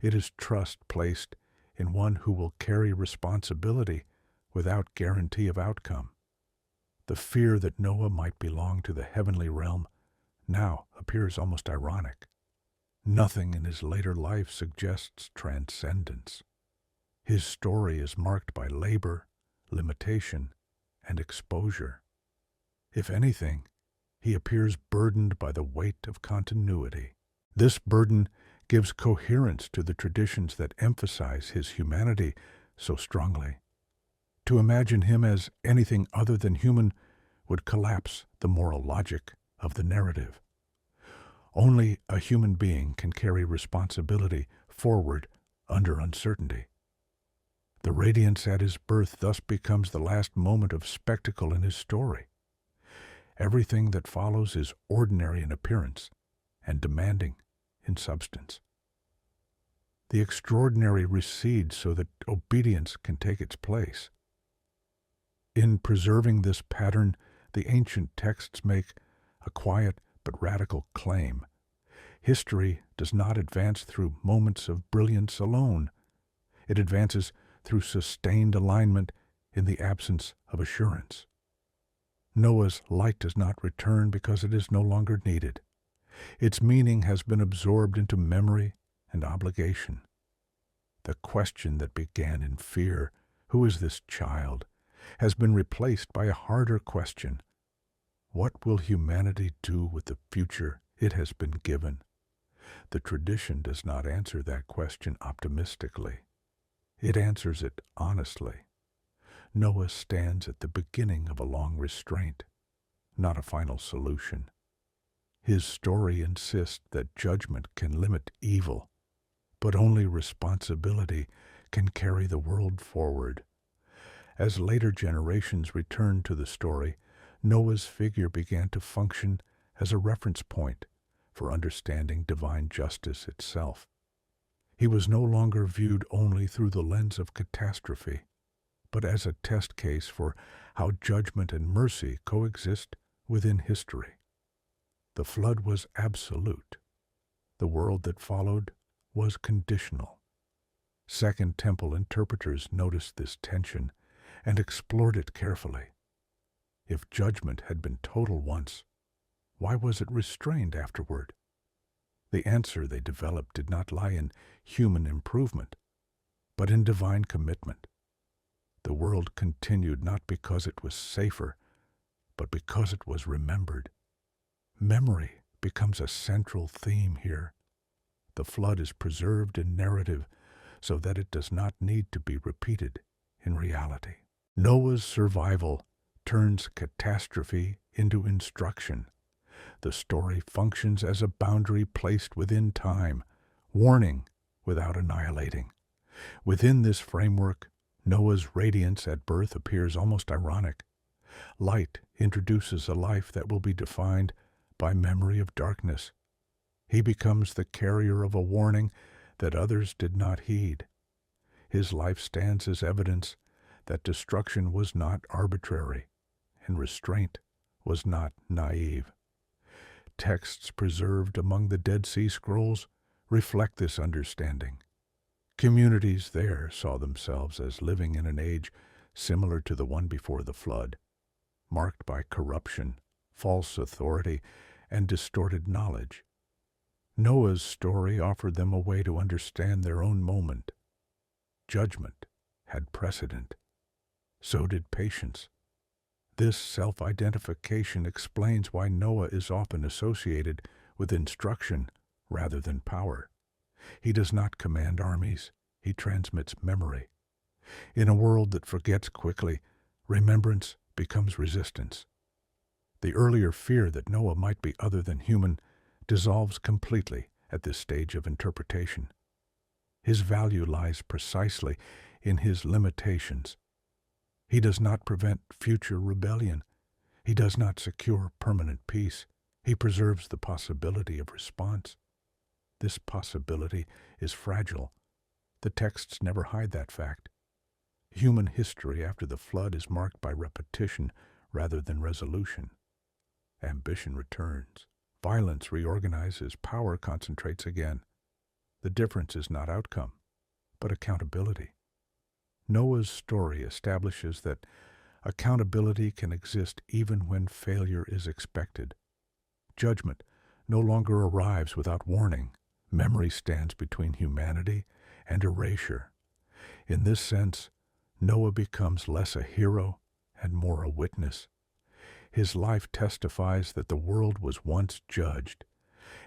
It is trust placed in one who will carry responsibility without guarantee of outcome. The fear that Noah might belong to the heavenly realm now appears almost ironic. Nothing in his later life suggests transcendence. His story is marked by labor, limitation, and exposure. If anything, he appears burdened by the weight of continuity. This burden gives coherence to the traditions that emphasize his humanity so strongly. To imagine him as anything other than human would collapse the moral logic of the narrative. Only a human being can carry responsibility forward under uncertainty. The radiance at his birth thus becomes the last moment of spectacle in his story. Everything that follows is ordinary in appearance and demanding in substance. The extraordinary recedes so that obedience can take its place. In preserving this pattern, the ancient texts make a quiet but radical claim. History does not advance through moments of brilliance alone. It advances through sustained alignment in the absence of assurance. Noah's light does not return because it is no longer needed. Its meaning has been absorbed into memory and obligation. The question that began in fear, who is this child, has been replaced by a harder question. What will humanity do with the future it has been given? The tradition does not answer that question optimistically. It answers it honestly. Noah stands at the beginning of a long restraint, not a final solution. His story insists that judgment can limit evil, but only responsibility can carry the world forward. As later generations returned to the story, Noah's figure began to function as a reference point for understanding divine justice itself. He was no longer viewed only through the lens of catastrophe, but as a test case for how judgment and mercy coexist within history. The flood was absolute. The world that followed was conditional. Second Temple interpreters noticed this tension and explored it carefully. If judgment had been total once, why was it restrained afterward? The answer they developed did not lie in human improvement, but in divine commitment. The world continued not because it was safer, but because it was remembered. Memory becomes a central theme here. The flood is preserved in narrative so that it does not need to be repeated in reality. Noah's survival turns catastrophe into instruction. The story functions as a boundary placed within time, warning without annihilating. Within this framework, Noah's radiance at birth appears almost ironic. Light introduces a life that will be defined by memory of darkness. He becomes the carrier of a warning that others did not heed. His life stands as evidence that destruction was not arbitrary and restraint was not naive. Texts preserved among the Dead Sea Scrolls reflect this understanding. Communities there saw themselves as living in an age similar to the one before the flood, marked by corruption, false authority, and distorted knowledge. Noah's story offered them a way to understand their own moment. Judgment had precedent. So did patience. This self-identification explains why Noah is often associated with instruction rather than power. He does not command armies. He transmits memory. In a world that forgets quickly, remembrance becomes resistance. The earlier fear that Noah might be other than human dissolves completely at this stage of interpretation. His value lies precisely in his limitations. He does not prevent future rebellion. He does not secure permanent peace. He preserves the possibility of response. This possibility is fragile. The texts never hide that fact. Human history after the flood is marked by repetition rather than resolution. Ambition returns. Violence reorganizes. Power concentrates again. The difference is not outcome, but accountability. Noah's story establishes that accountability can exist even when failure is expected. Judgment no longer arrives without warning. Memory stands between humanity and erasure. In this sense, Noah becomes less a hero and more a witness. His life testifies that the world was once judged,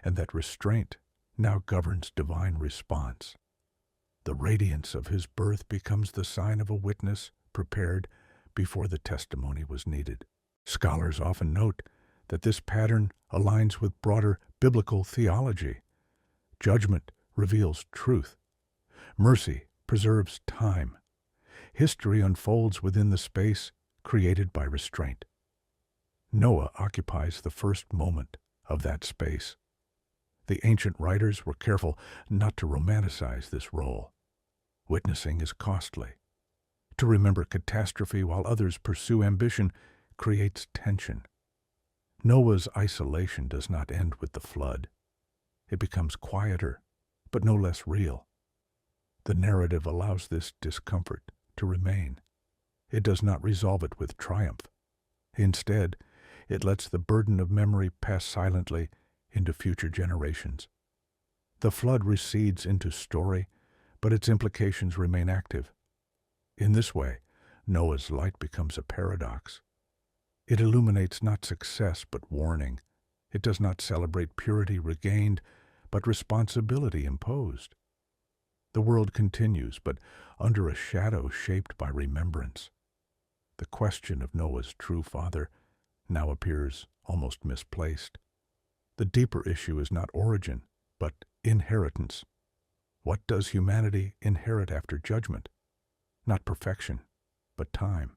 and that restraint now governs divine response. The radiance of his birth becomes the sign of a witness prepared before the testimony was needed. Scholars often note that this pattern aligns with broader biblical theology. Judgment reveals truth. Mercy preserves time. History unfolds within the space created by restraint. Noah occupies the first moment of that space. The ancient writers were careful not to romanticize this role. Witnessing is costly. To remember catastrophe while others pursue ambition creates tension. Noah's isolation does not end with the flood. It becomes quieter, but no less real. The narrative allows this discomfort to remain. It does not resolve it with triumph. Instead, it lets the burden of memory pass silently into future generations. The flood recedes into story, but its implications remain active. In this way, Noah's light becomes a paradox. It illuminates not success but warning. It does not celebrate purity regained, but responsibility imposed. The world continues, but under a shadow shaped by remembrance. The question of Noah's true father now appears almost misplaced. The deeper issue is not origin, but inheritance. What does humanity inherit after judgment? Not perfection, but time.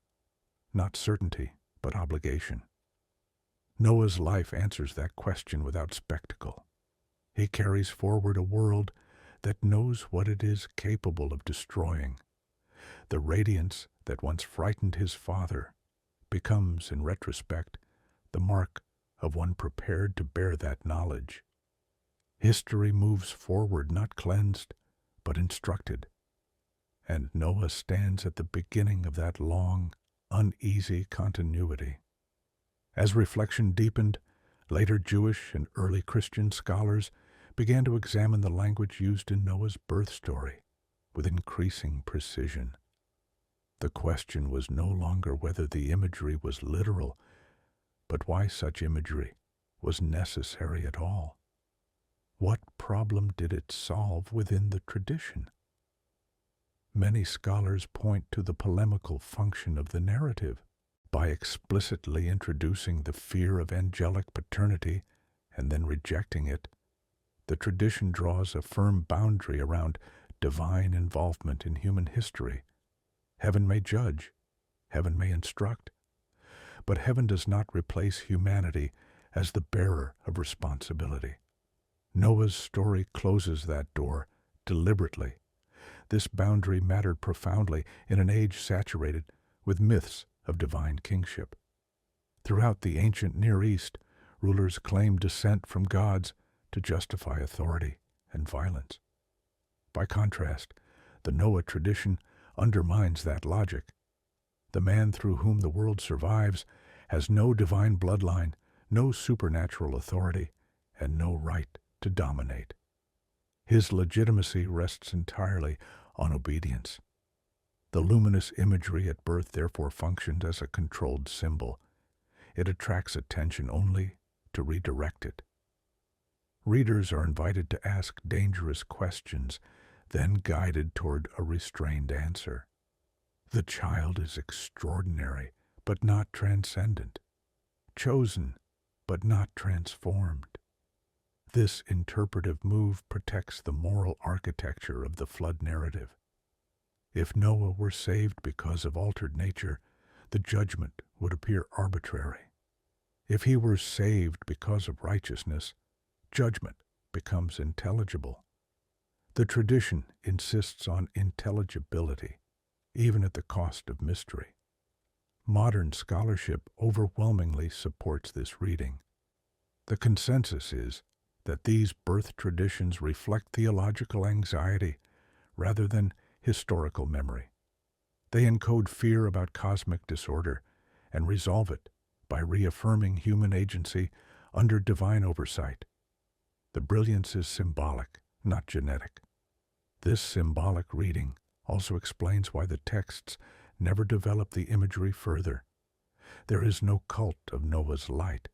Not certainty, but obligation. Noah's life answers that question without spectacle. He carries forward a world that knows what it is capable of destroying. The radiance that once frightened his father becomes, in retrospect, the mark of one prepared to bear that knowledge. History moves forward not cleansed, but instructed. And Noah stands at the beginning of that long, uneasy continuity. As reflection deepened, later Jewish and early Christian scholars began to examine the language used in Noah's birth story with increasing precision. The question was no longer whether the imagery was literal, but why such imagery was necessary at all. What problem did it solve within the tradition? Many scholars point to the polemical function of the narrative. By explicitly introducing the fear of angelic paternity and then rejecting it, the tradition draws a firm boundary around divine involvement in human history. Heaven may judge, heaven may instruct, But heaven does not replace humanity as the bearer of responsibility. Noah's story closes that door deliberately. This boundary mattered profoundly in an age saturated with myths of divine kingship. Throughout the ancient Near East, rulers claimed descent from gods to justify authority and violence. By contrast, the Noah tradition undermines that logic. The man through whom the world survives has no divine bloodline, no supernatural authority, and no right to dominate. His legitimacy rests entirely on obedience. The luminous imagery at birth therefore functioned as a controlled symbol. It attracts attention only to redirect it. Readers are invited to ask dangerous questions, then guided toward a restrained answer. The child is extraordinary, but not transcendent. Chosen, but not transformed. This interpretive move protects the moral architecture of the flood narrative. If Noah were saved because of altered nature, the judgment would appear arbitrary. If he were saved because of righteousness, judgment becomes intelligible. The tradition insists on intelligibility, even at the cost of mystery. Modern scholarship overwhelmingly supports this reading. The consensus is that these birth traditions reflect theological anxiety rather than historical memory. They encode fear about cosmic disorder and resolve it by reaffirming human agency under divine oversight. The brilliance is symbolic, not genetic. This symbolic reading also explains why the texts never develop the imagery further. There is no cult of Noah's light,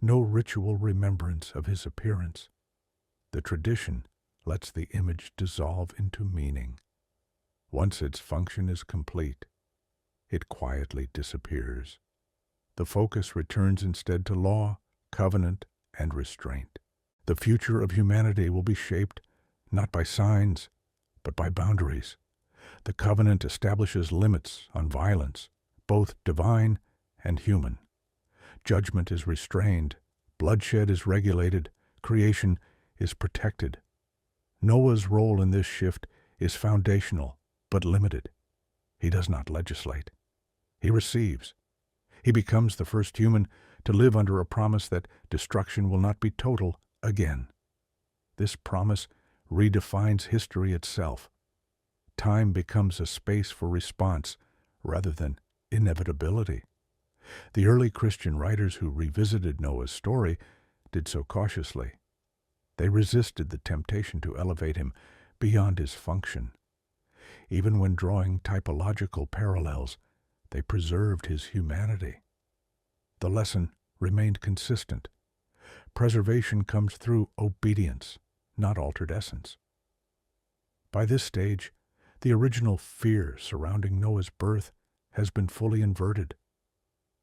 no ritual remembrance of his appearance. The tradition lets the image dissolve into meaning. Once its function is complete, it quietly disappears. The focus returns instead to law, covenant, and restraint. The future of humanity will be shaped not by signs, but by boundaries. The covenant establishes limits on violence, both divine and human. Judgment is restrained, bloodshed is regulated, creation is protected. Noah's role in this shift is foundational, but limited. He does not legislate. He receives. He becomes the first human to live under a promise that destruction will not be total again. This promise redefines history itself. Time becomes a space for response rather than inevitability. The early Christian writers who revisited Noah's story did so cautiously. They resisted the temptation to elevate him beyond his function. Even when drawing typological parallels, they preserved his humanity. The lesson remained consistent. Preservation comes through obedience, not altered essence. By this stage, the original fear surrounding Noah's birth has been fully inverted.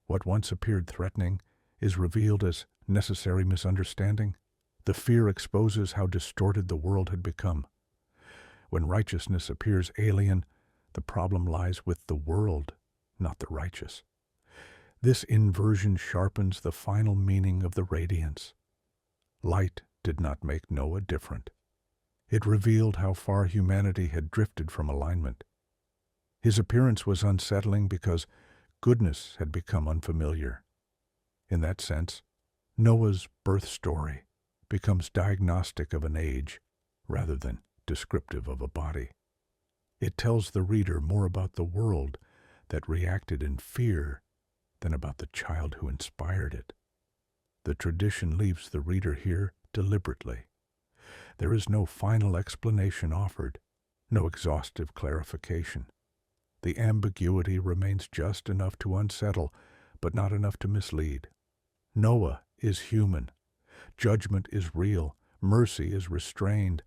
What once appeared threatening is revealed as necessary misunderstanding. The fear exposes how distorted the world had become. When righteousness appears alien, the problem lies with the world, not the righteous. This inversion sharpens the final meaning of the radiance. Light did not make Noah different. It revealed how far humanity had drifted from alignment. His appearance was unsettling because goodness had become unfamiliar. In that sense, Noah's birth story becomes diagnostic of an age rather than descriptive of a body. It tells the reader more about the world that reacted in fear than about the child who inspired it. The tradition leaves the reader here deliberately. There is no final explanation offered, no exhaustive clarification. The ambiguity remains just enough to unsettle, but not enough to mislead. Noah is human. Judgment is real. Mercy is restrained.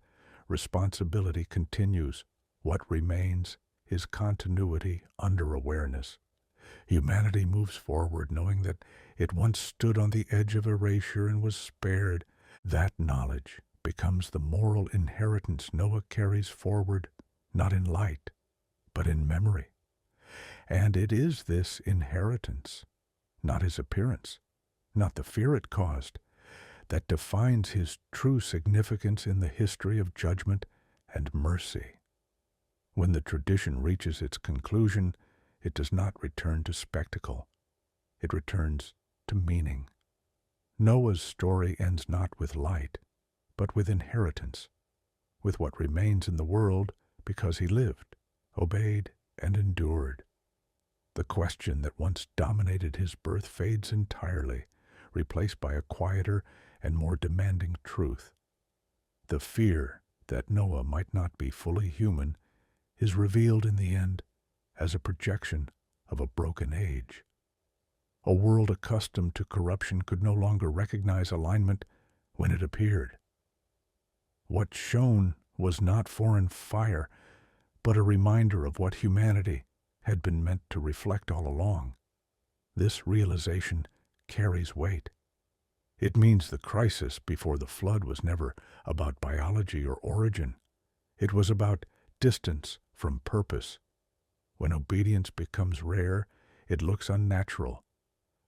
Responsibility continues. What remains is continuity under awareness. Humanity moves forward knowing that it once stood on the edge of erasure and was spared. That knowledge becomes the moral inheritance Noah carries forward, not in light, but in memory. And it is this inheritance not his appearance, not the fear it caused, that defines his true significance in the history of judgment and mercy. When the tradition reaches its conclusion, it does not return to spectacle. It returns to meaning. Noah's story ends not with light, but with inheritance, with what remains in the world because he lived, obeyed, and endured. The question that once dominated his birth fades entirely, replaced by a quieter and more demanding truth. The fear that Noah might not be fully human is revealed in the end as a projection of a broken age. A world accustomed to corruption could no longer recognize alignment when it appeared. What shone was not foreign fire, but a reminder of what humanity had been meant to reflect all along. This realization carries weight. It means the crisis before the flood was never about biology or origin. It was about distance from purpose. When obedience becomes rare, it looks unnatural.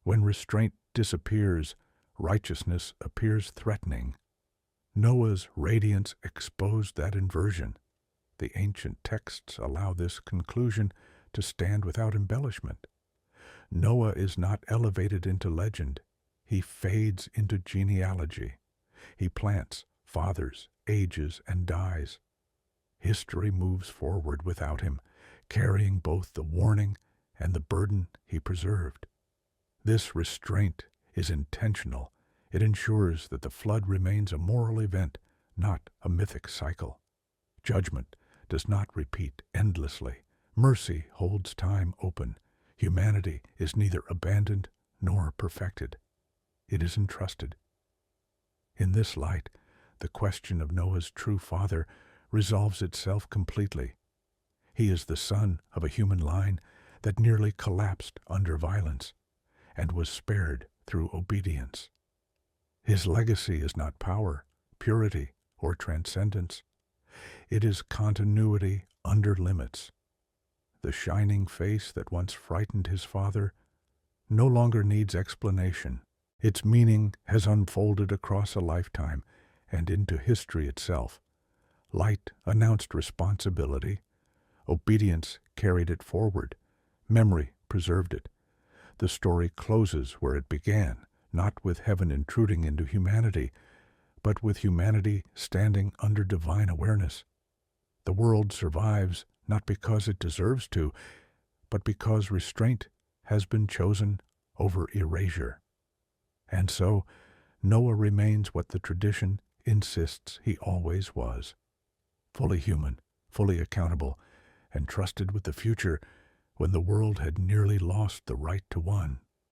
When restraint disappears, righteousness appears threatening. Noah's radiance exposed that inversion. The ancient texts allow this conclusion to stand without embellishment. Noah is not elevated into legend. He fades into genealogy. He plants, fathers, ages, and dies. History moves forward without him, carrying both the warning and the burden he preserved. This restraint is intentional. It ensures that the flood remains a moral event, not a mythic cycle. Judgment does not repeat endlessly. Mercy holds time open. Humanity is neither abandoned nor perfected. It is entrusted. In this light, the question of Noah's true father resolves itself completely. He is the son of a human line that nearly collapsed under violence and was spared through obedience. His legacy is not power, purity, or transcendence. It is continuity under limits. The shining face that once frightened his father no longer needs explanation. Its meaning has unfolded across a lifetime and into history itself. Light announced responsibility. Obedience carried it forward. Memory preserved it. The story closes where it began, not with heaven intruding into humanity, but with humanity standing under divine awareness. The world survives not because it deserves to, but because restraint has been chosen over erasure. And so, Noah remains what the tradition insists he always was: fully human, fully accountable, and trusted with the future when the world had nearly lost the right to one.